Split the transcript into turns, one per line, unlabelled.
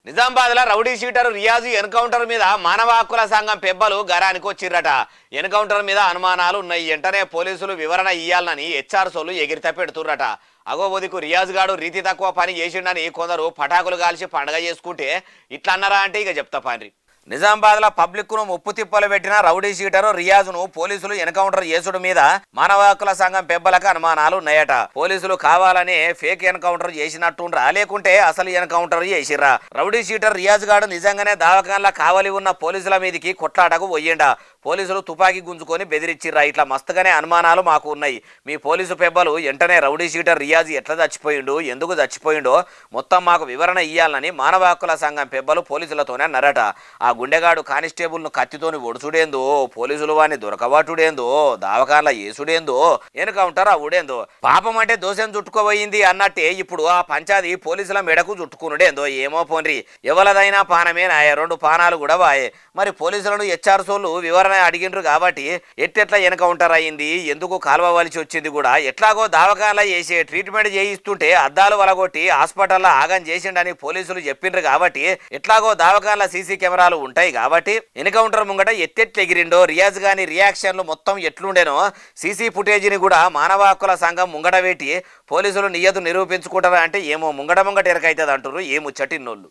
నిజామాబాద్లో rowdy sheeter Riyaz encounter మీద మానవ హక్కుల సంఘం పెబ్బలు గరానికి వచ్చిర్రట. ఎన్కౌంటర్ మీద అనుమానాలు ఉన్నాయి. వెంటనే పోలీసులు వివరణ ఇయ్యాలని హెచ్ఆర్సోలు ఎగిరిత పెడుతుర్రట. అగోబోదికు రియాజ్ గాడు రీతి తక్కువ పని చేసిండని కొందరు పటాకులు కాల్చి పండగ చేసుకుంటే ఇట్లా అన్నారా అంటే ఇక చెప్తా పాండ్రి. నిజామాబాద్ లో పబ్లిక్ ను ముప్పు తిప్పలు పెట్టిన రౌడీ షీటర్ రియాజ్ ను పోలీసులు ఎన్కౌంటర్ చేసుడు మీద మానవ హక్కుల సంఘం పెబ్బలకు అనుమానాలు ఉన్నాయట. పోలీసులు కావాలని ఫేక్ ఎన్కౌంటర్ చేసినట్టుండ్రా లేకుంటే అసలు ఎన్కౌంటర్ చేసిర్రా? రౌడీ షీటర్ రియాజ్ గాడు నిజంగానే దావకాన్లా కావలి ఉన్న పోలీసుల మీదకి కొట్లాటకు పోయిండా? పోలీసులు తుపాకీ గుంజుకొని బెదిరించిర్రా? ఇట్లా మస్తుగానే అనుమానాలు మాకు ఉన్నాయి. మీ పోలీసు పెబ్బలు వెంటనే రౌడీ షీటర్ రియాజ్ ఎట్లా చచ్చిపోయిండు, ఎందుకు చచ్చిపోయిండో మొత్తం మాకు వివరణ ఇయ్యాలని మానవ హక్కుల సంఘం పెబ్బలు పోలీసులతోనే అన్నారట. ఆ గుండెగాడు కానిస్టేబుల్ ను కత్తితోని ఒడుచుడేందో, పోలీసులు వాడిని దొరకబట్టుడేందో, దావకాన్ల ఏసుడేందో, ఎన్కౌంటర్ అవుడేందో. పాపం అంటే దోషం చుట్టుకోబోయింది అన్నట్టే ఇప్పుడు ఆ పంచాది పోలీసుల మెడకు చుట్టుకునుడేందో. ఏమో పోన్రి, ఎవలదైనా పానమే నాయ, 2 పానాలు కూడా వాయే. మరి పోలీసులను హెచ్ఆర్సోలు వివరణ అడిగిండ్రు కాబట్టి ఎట్టెట్లా ఎన్కౌంటర్ అయింది, ఎందుకు కాల్వవలసి వచ్చింది కూడా ఎట్లాగో దావకాన్ల చేసి ట్రీట్మెంట్ చేయిస్తుంటే అద్దాలు వలగొట్టి హాస్పిటల్లో ఆగం చేసిండని పోలీసులు చెప్పిండ్రు కాబట్టి ఎట్లాగో దావకాన్ల సీసీ కెమెరాలు ఉంటాయి కాబట్టి ఎన్కౌంటర్ ముంగట ఎత్తెట్లు ఎగిరిండో, రియాజ్ గాని రియాక్షన్లు మొత్తం ఎట్లుండేనో సీసీ ఫుటేజీని కూడా మానవ హక్కుల సంఘం ముంగట పెట్టి పోలీసులు నియతు నిరూపించుకుంటారా అంటే ఏమో ముంగట ఎరకైతుంది అంటారు. ఏముచ్చటిన్నోళ్ళు.